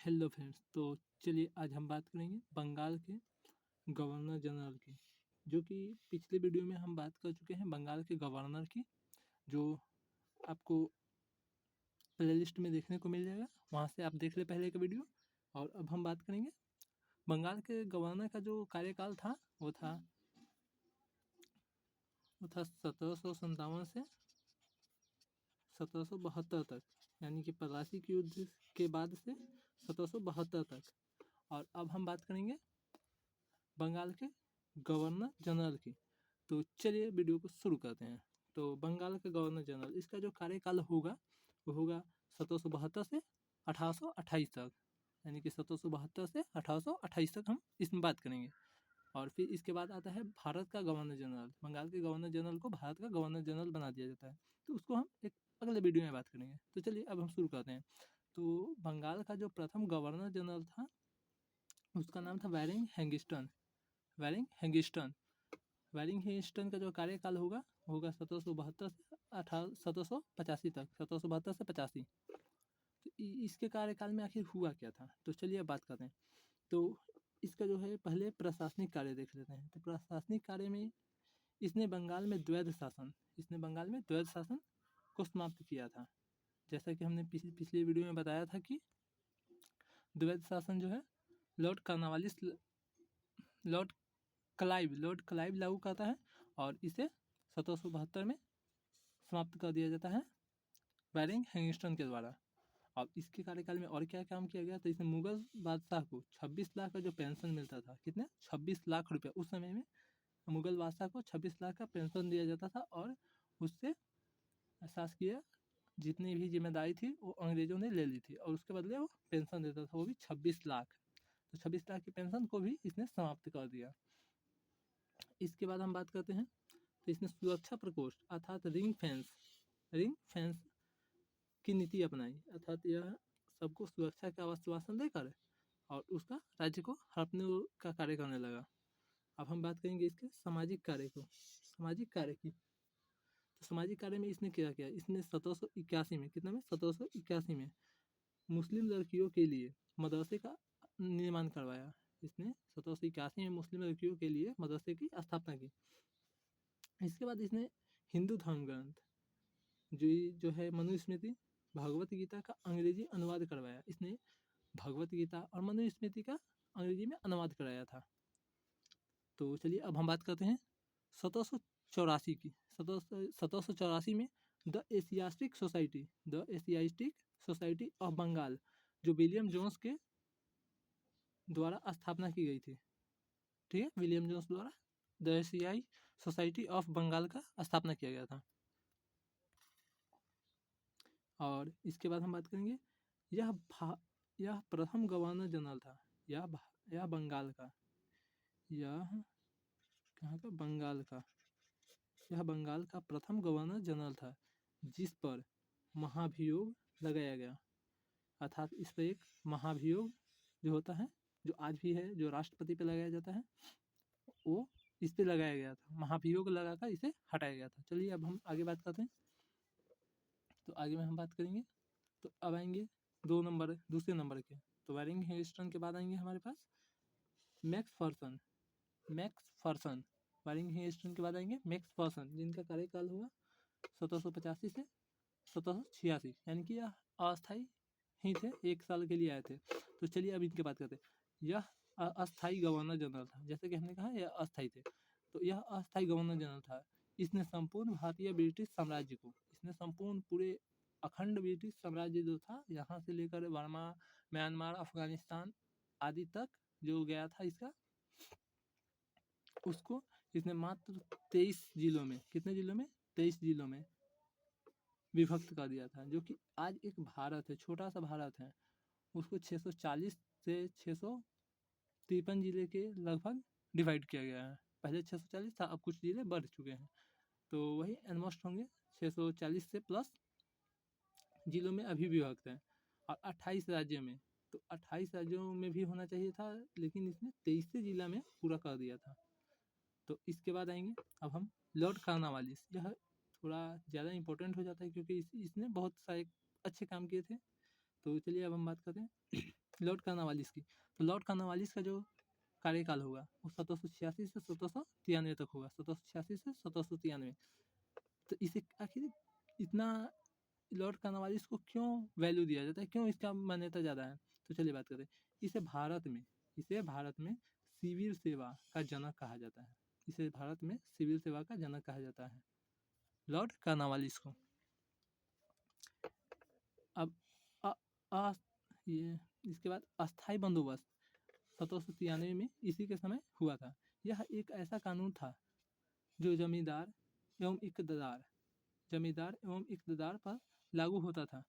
Hello friends, तो चलिए आज हम बात करेंगे बंगाल के गवर्नर जनरल की, जो कि पिछले वीडियो में हम बात कर चुके हैं बंगाल के गवर्नर की, जो आपको प्लेलिस्ट में देखने को मिल जाएगा। वहाँ से आप देख ले पहले का वीडियो। और अब हम बात करेंगे बंगाल के गवर्नर का जो कार्यकाल था वो था 1757 से 1772 तक, यानी कि प्लासी के युद्ध के बाद से 1772 तक। और अब हम बात करेंगे बंगाल के गवर्नर जनरल की। तो चलिए वीडियो को शुरू करते हैं। तो बंगाल का गवर्नर जनरल, इसका जो कार्यकाल होगा वो होगा 1772 से 1828 तक, यानी कि 1772 से 1828 तक हम इसमें बात करेंगे। और फिर इसके बाद आता है भारत का गवर्नर जनरल। बंगाल के गवर्नर जनरल को भारत का गवर्नर जनरल बना दिया जाता है, तो उसको हम एक अगले वीडियो में बात करेंगे। तो चलिए अब हम शुरू करते हैं। तो बंगाल का जो प्रथम गवर्नर जनरल था उसका नाम था वैरिंग हैंगिस्टन। वैरिंग हैंगिस्टन वैरिंग हैंगिस्टन का जो कार्यकाल होगा 1772 से 1785 तक, 1772 से 85। तो इसके कार्यकाल में आखिर हुआ क्या था, तो चलिए अब बात करते हैं। तो इसका जो है पहले प्रशासनिक कार्य देख लेते हैं। तो प्रशासनिक कार्य में इसने बंगाल में द्वैध शासन को समाप्त किया था। जैसा कि हमने पिछले वीडियो में बताया था कि द्वैध शासन जो है लॉर्ड क्लाइव लागू करता है और इसे 1772 में समाप्त कर दिया जाता है वैरिंग हैंगिस्टन के द्वारा। अब इसके कार्यकाल में और क्या काम किया गया, तो इसमें मुगल बादशाह को 26 लाख का जो पेंशन मिलता था, कितने 26 लाख रुपया उस समय में मुगल बादशाह को 26 लाख का पेंशन दिया जाता था। और उससे शासकीय जितनी भी जिम्मेदारी थी वो अंग्रेजों ने ले ली थी और उसके बदले वो पेंशन देता था, वो भी 26 लाख। तो 26 लाख की पेंशन को भी इसने समाप्त कर दिया। इसके बाद हम बात करते हैं, तो इसने सुरक्षा प्रकोष्ठ अर्थात रिंग फेंस की नीति अपनाई, अर्थात यह सबको सुरक्षा का आश्वासन देकर और उसका राज्य को हड़पने का कार्य करने लगा। अब हम बात करेंगे इसके सामाजिक कार्य की। तो सामाजिक कार्य में इसने क्या किया, इसने 1781 में, कितना में 1781 में मुस्लिम लड़कियों के लिए मदरसे का निर्माण करवाया। इसने 1781 में मुस्लिम लड़कियों के लिए मदरसे की स्थापना की। इसके बाद इसने हिंदू धर्म ग्रंथ जो है मनुस्मृति, भगवत गीता का अंग्रेजी अनुवाद करवाया। इसने भगवत गीता और मनुस्मृति का अंग्रेजी में अनुवाद कराया था। तो चलिए अब हम बात करते हैं 1784 की। 1784 में the Asiatic Society of Bengal, जो विलियम जोन्स के द्वारा स्थापना की गई थी। ठीक है, विलियम जोन्स द्वारा द एशियाई सोसाइटी ऑफ बंगाल का स्थापना किया गया था। और इसके बाद हम बात करेंगे, यह प्रथम गवर्नर जनरल था। यह बंगाल का, यह कहाँ का, बंगाल का। यह बंगाल का प्रथम गवर्नर जनरल था जिस पर महाभियोग लगाया गया, अर्थात इस पर एक महाभियोग जो होता है, जो आज भी है, जो राष्ट्रपति पे लगाया जाता है, वो इस पे लगाया गया था। महाभियोग लगाकर इसे हटाया गया था। चलिए अब हम आगे बात करते हैं। तो आगे में हम बात करेंगे, तो अब आएंगे दूसरे नंबर के। तो वैरिंग हैंगिस्टन के बाद आएंगे हमारे पास मैक्स फर्सन। वैरिंग हैंगिस्टन के बाद आएंगे मैक्स फर्सन, जिनका कार्यकाल हुआ 1785 से 1786, यानी कि यह अस्थायी ही थे, 1 साल के लिए आए थे। तो चलिए अब इनके बात करते हैं। यह अस्थायी गवर्नर जनरल था, जैसे कि हमने कहा यह अस्थायी थे। तो यह अस्थायी गवर्नर जनरल था। इसने संपूर्ण भारतीय ब्रिटिश साम्राज्य को, इसने संपूर्ण पूरे अखंड ब्रिटिश साम्राज्य जो था, यहाँ से लेकर बर्मा, म्यांमार, अफगानिस्तान आदि तक जो गया था इसका, उसको इसने मात्र 23 जिलों में, कितने जिलों में, 23 जिलों में विभक्त कर दिया था। जो कि आज एक भारत है, छोटा सा भारत है, उसको 640 से 653 जिले के लगभग डिवाइड किया गया है। पहले 640 था, अब कुछ जिले बढ़ चुके हैं, तो वही ऑलमोस्ट होंगे 640 से प्लस जिलों में अभी विभक्त है। और 28 राज्यों में, तो 28 राज्यों में भी होना चाहिए था, लेकिन इसने 23 जिला में पूरा कर दिया था। तो इसके बाद आएंगे अब हम लॉर्ड कॉर्नवालिस। यह थोड़ा ज़्यादा इंपॉर्टेंट हो जाता है क्योंकि इसने बहुत सारे अच्छे काम किए थे। तो चलिए अब हम बात करते हैं लॉर्ड कॉर्नवालिस की। तो लॉर्ड कॉर्नवालिस का जो कार्यकाल होगा वो 1786 से 1793 तक होगा। 1786 से 1793। तो इसे आखिर इतना लॉर्ड कॉर्नवालिस को क्यों वैल्यू दिया जाता है, क्यों इसका मान्यता ज़्यादा है? तो चलिए बात करते हैं। इसे भारत में सिविल सेवा का जनक कहा जाता है। इसे भारत में सिविल सेवा का जनक कहा जाता है, लॉर्ड कॉर्नवालिस को। अब अ, अ, ये इसके बाद अस्थाई बंदोबस्त 1793 में इसी के समय हुआ था। यह एक ऐसा कानून था जो जमींदार एवं इक़्तिदार पर लागू होता था।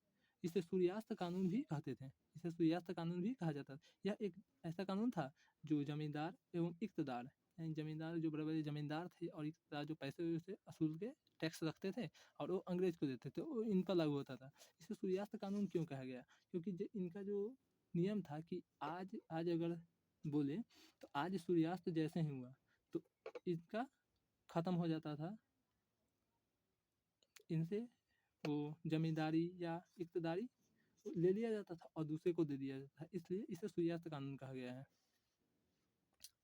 इसे सूर्यास्त कानून भी कहते थे। इसे सूर्यास्त कानून भी कहा जाता था। यह एक ऐसा कानून था जो जमींदार एवं इक़्तिदार, यानी जमींदार जो बड़े-बड़े जमींदार थे और इक़्तिदार जो पैसे से असूल के टैक्स रखते थे और वो अंग्रेज को देते थे, वो इन पर लागू होता था। इसे सूर्यास्त कानून क्यों कहा गया? क्योंकि इनका जो नियम था कि आज अगर बोले तो आज सूर्यास्त जैसे ही हुआ तो इसका ख़त्म हो जाता था। इनसे वो जमींदारी या इक़्तिदारी ले लिया जाता था और दूसरे को दे दिया जाता था, इसलिए इसे सूर्यास्त कानून कहा गया है।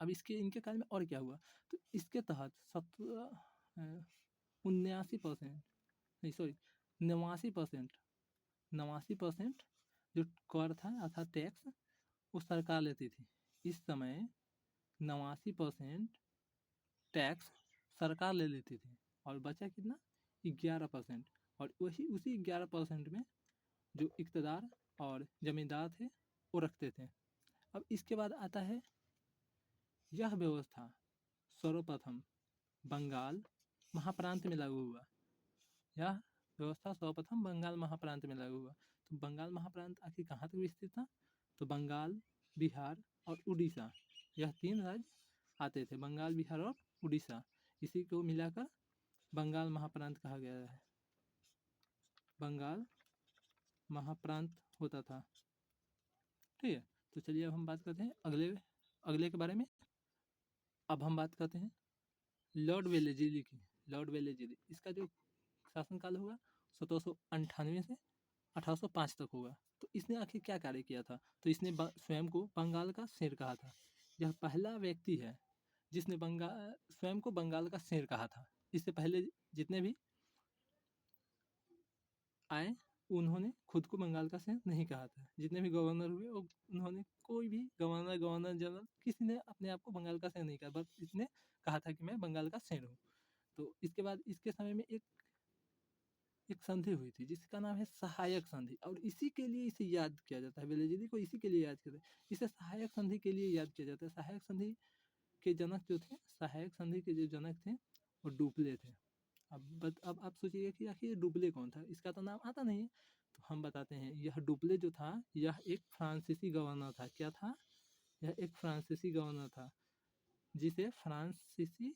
अब इनके काल में और क्या हुआ? तो इसके तहत 79% नहीं सॉरी 89% जो कर था अर्थात टैक्स वो सरकार लेती थी। इस समय 89% टैक्स सरकार ले लेती थी और बचा कितना? 11%। और उसी 11% में जो इक़्तिदार और ज़मींदार थे वो रखते थे। अब इसके बाद आता है, यह व्यवस्था सर्वप्रथम बंगाल महाप्रांत में लागू हुआ। यह व्यवस्था सर्वप्रथम बंगाल महाप्रांत में लागू हुआ। तो बंगाल महाप्रांत आखिर कहाँ तक विस्तृत था? तो बंगाल, बिहार और उड़ीसा, यह 3 राज्य आते थे। बंगाल, बिहार और उड़ीसा, इसी को मिलाकर बंगाल महाप्रांत कहा गया है। बंगाल महाप्रांत होता था। ठीक है, तो चलिए अब हम बात करते हैं अगले के बारे में। अब हम बात करते हैं लॉर्ड वेलेस्ली की। लॉर्ड वेलेस्ली, इसका जो शासनकाल होगा 1798 से 1805 तक होगा। तो इसने आखिर क्या कार्य किया था? तो इसने स्वयं को बंगाल का शेर कहा था। यह पहला व्यक्ति है जिसने स्वयं को बंगाल का शेर कहा था। इससे पहले जितने भी आए उन्होंने खुद को बंगाल का शेर नहीं कहा था। जितने भी गवर्नर हुए उन्होंने कोई भी गवर्नर जनरल किसी ने अपने आप को बंगाल का शेर नहीं कहा, बस इसने कहा था कि मैं बंगाल का शेर हूँ। तो इसके बाद इसके समय में एक संधि हुई थी जिसका नाम है सहायक संधि, और इसी के लिए इसे याद किया जाता है। वेलेस्ली को इसी के लिए याद किया जाता है। इसे सहायक संधि के लिए याद किया जाता है। सहायक संधि के जनक थे वो डुप्ले थे। अब आप सोचिए कि आखिर डुप्ले कौन था? इसका तो नाम आता नहीं है, तो हम बताते हैं। यह डुप्ले जो था यह एक फ्रांसीसी गवर्नर था। क्या था? यह एक फ्रांसीसी गवर्नर था जिसे फ्रांसीसी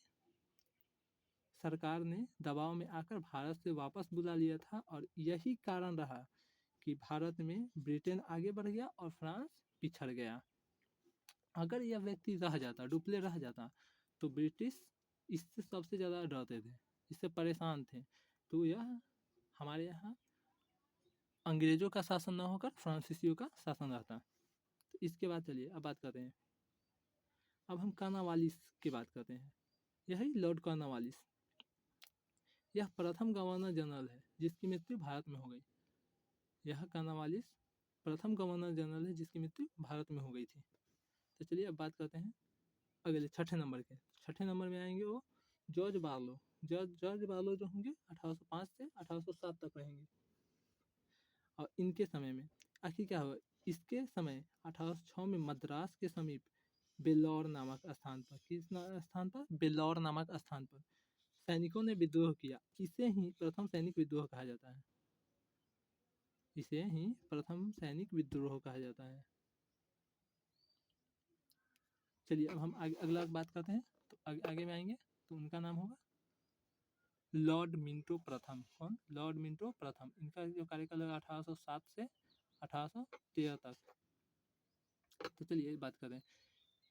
सरकार ने दबाव में आकर भारत से वापस बुला लिया था, और यही कारण रहा कि भारत में ब्रिटेन आगे बढ़ गया और फ्रांस पिछड़ गया। अगर यह व्यक्ति रह जाता, डुप्ले रह जाता, तो ब्रिटिश इससे सबसे ज़्यादा डरते थे, इससे परेशान थे। तो यह हमारे यहाँ अंग्रेज़ों का शासन न होकर फ्रांसीसियों का शासन रहता। तो इसके बाद चलिए अब बात करते हैं। अब हम कॉर्नवालिस की बात करते हैं। यही लॉर्ड कॉर्नवालिस, यह प्रथम गवर्नर जनरल है जिसकी मृत्यु भारत में हो गई। यह कॉर्नवालिस प्रथम गवर्नर जनरल है जिसकी मृत्यु भारत में हो गई थी। तो चलिए अब बात करते हैं अगले छठे नंबर के। छठे नंबर में आएंगे वो जॉर्ज बार्लो। जॉर्ज बार्लो जो होंगे 1805 से 1807 तक रहेंगे। और इनके समय में आखिर क्या हुआ? इसके समय 1806 में मद्रास के समीप बेल्लौर नामक स्थान पर, बेल्लौर नामक स्थान पर सैनिकों ने विद्रोह किया। इसे ही प्रथम सैनिक विद्रोह कहा जाता है। इसे ही प्रथम सैनिक विद्रोह कहा जाता है। चलिए अब हम अगला बात करते हैं। तो आगे में आएंगे तो उनका नाम होगा लॉर्ड मिंटो प्रथम। कौन? लॉर्ड मिंटो प्रथम। इनका जो कार्यकाल है 1807 से 1813 तक। तो चलिए बात करें।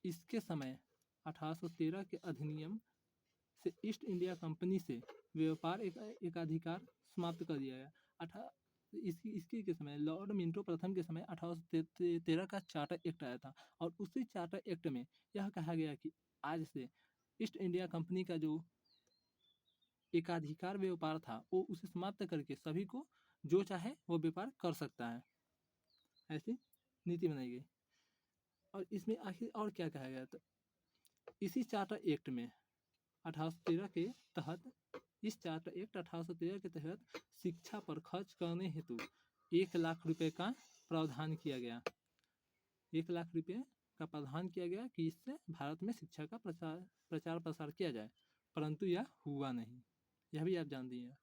इसके समय 1813 के अधिनियम से ईस्ट इंडिया कंपनी से व्यापार एकाधिकार समाप्त कर दिया गया। इसकी के समय लॉर्ड मिंटो प्रथम के समय 1813 का चार्टर एक्ट आया था और उसी चार्टर एक्ट में यह कहा गया कि आज से ईस्ट इंडिया कंपनी का जो एकाधिकार व्यापार था वो उसे समाप्त करके सभी को जो चाहे वो व्यापार कर सकता है, ऐसी नीति बनाई गई। और इसमें आखिर और क्या कहा गया, तो इसी चार्टर एक्ट में 1813 के तहत इस चार्टर एक्ट 1813 के तहत शिक्षा पर खर्च करने हेतु 1 लाख रुपए का प्रावधान किया गया। 1 लाख रुपए का प्रावधान किया गया कि इससे भारत में शिक्षा का प्रचार प्रसार किया जाए, परंतु यह हुआ नहीं, यह भी आप जानते हैं।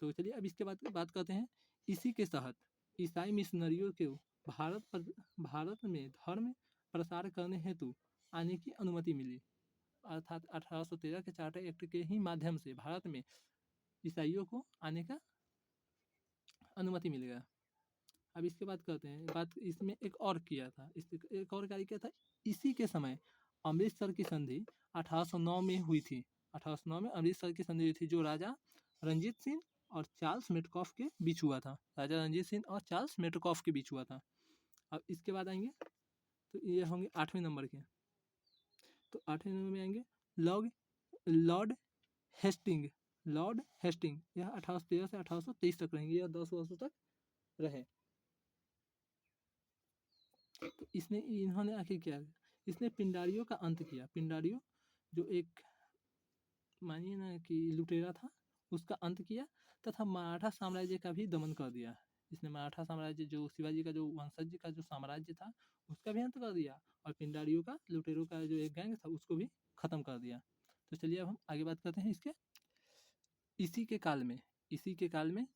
तो चलिए अब इसके बाद बात करते हैं। इसी के तहत ईसाई मिशनरियों के भारत में धर्म प्रसार करने हेतु आने की अनुमति मिली, अर्थात 1813 के चार्टर एक्ट के ही माध्यम से भारत में ईसाइयों को आने का अनुमति मिल गया। अब इसके बाद करते हैं बात, इसमें एक और किया था, एक और कार्य किया था। इसी के समय अमृतसर की संधि 1809 में हुई थी। 1809 में अमृतसर की संधि हुई थी, जो राजा रंजीत सिंह और चार्ल्स मेटकॉफ के बीच हुआ था। राजा रंजीत सिंह और चार्ल्स मेटकॉफ के बीच हुआ था। अब इसके बाद आएंगे तो ये होंगे 8वें नंबर के। तो 8वें नंबर में आएंगे लॉर्ड हेस्टिंग। लॉर्ड हेस्टिंग यह 1813 से 1823 तक रहेंगे, यह 10 वर्षों तक रहे। तो इन्होंने आखिर क्या, इसने पिंडारियों का अंत किया। पिंडारियों जो एक मानिए ना कि लुटेरा था, उसका अंत किया तथा मराठा साम्राज्य का भी दमन कर दिया। इसने मराठा साम्राज्य, जो शिवाजी का जो वंशज का जो साम्राज्य था, उसका भी अंत कर दिया और पिंडारियों का, लुटेरों का जो एक गैंग था, उसको भी खत्म कर दिया। तो चलिए अब हम आगे बात करते हैं इसके। इसी के काल में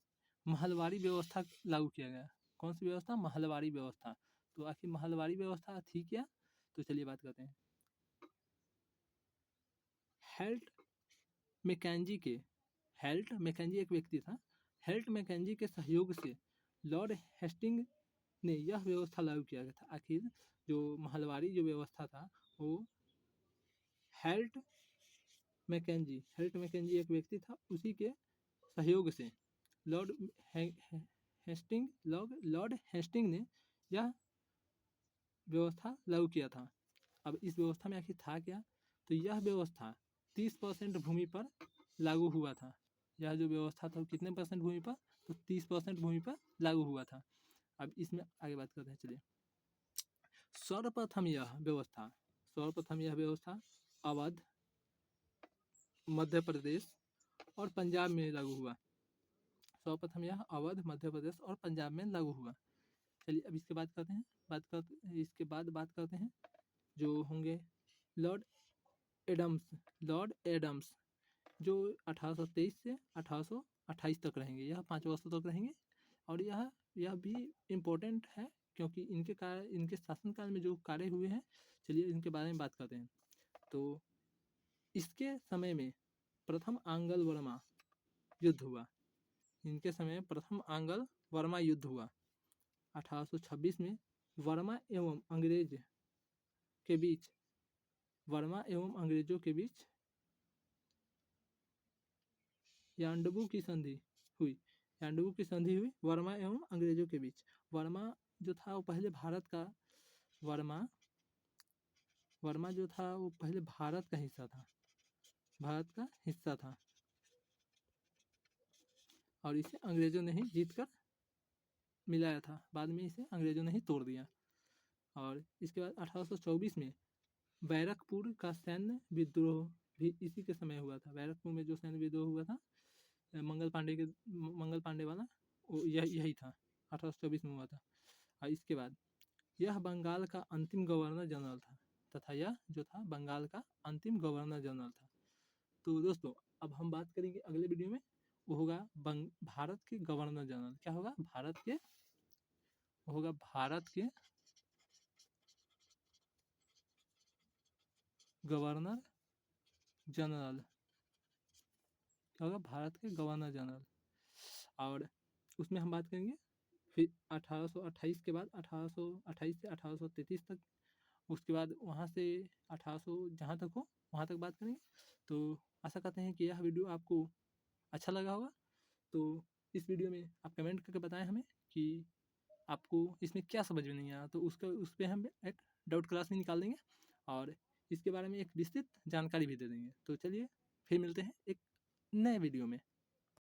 महलवारी व्यवस्था लागू किया गया। कौन सी व्यवस्था? महलवारी व्यवस्था। तो आखिर महलवारी व्यवस्था थी क्या? तो चलिए बात करते हैं। हेल्ट मैकेंजी एक व्यक्ति था। हेल्ट मैकेंजी के सहयोग से लॉर्ड हेस्टिंग ने यह व्यवस्था लागू किया गया था। आखिर जो महलवारी जो व्यवस्था था वो हेल्ट मैकेंजी एक व्यक्ति था, उसी के सहयोग से लॉर्ड हेस्टिंग ने यह व्यवस्था लागू किया था। अब इस व्यवस्था में आखिर था क्या? तो यह व्यवस्था 30% भूमि पर लागू हुआ था। यह जो व्यवस्था था कितने परसेंट भूमि पर? तो 30% भूमि पर लागू हुआ था। अब इसमें आगे बात करते हैं। चलिए, सर्वप्रथम यह व्यवस्था अवध, मध्य प्रदेश और पंजाब में लागू हुआ। सर्वप्रथम यह अवध, मध्य प्रदेश और पंजाब में लागू हुआ। चलिए अब इसके बाद करते हैं, बात करते हैं जो होंगे लॉर्ड एडम्स, जो 1823 से 1828 तक रहेंगे। यह 5 वर्षों तक रहेंगे और यह भी इम्पोर्टेंट है क्योंकि इनके शासनकाल में जो कार्य हुए हैं, चलिए इनके बारे में बात करते हैं। तो इसके समय में प्रथम आंग्ल वर्मा युद्ध हुआ। इनके समय में प्रथम आंग्ल वर्मा युद्ध हुआ 1826 में। वर्मा एवं अंग्रेजों के बीच यांडबू की संधि हुई। वर्मा एवं अंग्रेजों के बीच। वर्मा जो था वो पहले भारत का हिस्सा था और इसे अंग्रेजों ने ही जीत कर मिलाया था। बाद में इसे अंग्रेजों ने ही तोड़ दिया। और इसके बाद 1824 में बैरकपुर का सैन्य विद्रोह भी इसी के समय हुआ था। बैरकपुर में जो सैन्य विद्रोह हुआ था मंगल पांडे वाला, वो यही था, 1824 में हुआ था। और इसके बाद यह बंगाल का अंतिम गवर्नर जनरल था तो दोस्तों अब हम बात करेंगे अगले वीडियो में, वो होगा भारत के गवर्नर जनरल। क्या होगा? भारत के गवर्नर जनरल। और उसमें हम बात करेंगे फिर 1828 के बाद 1828 से 1833 तक। उसके बाद वहाँ से 1800 जहाँ तक हो वहाँ तक बात करेंगे। तो आशा करते हैं कि यह वीडियो आपको अच्छा लगा होगा। तो इस वीडियो में आप कमेंट करके बताएं हमें कि आपको इसमें क्या समझ में नहीं आया, तो उस पे हम एक डाउट क्लास में निकाल देंगे और इसके बारे में एक विस्तृत जानकारी भी दे देंगे। तो चलिए फिर मिलते हैं एक नए वीडियो में।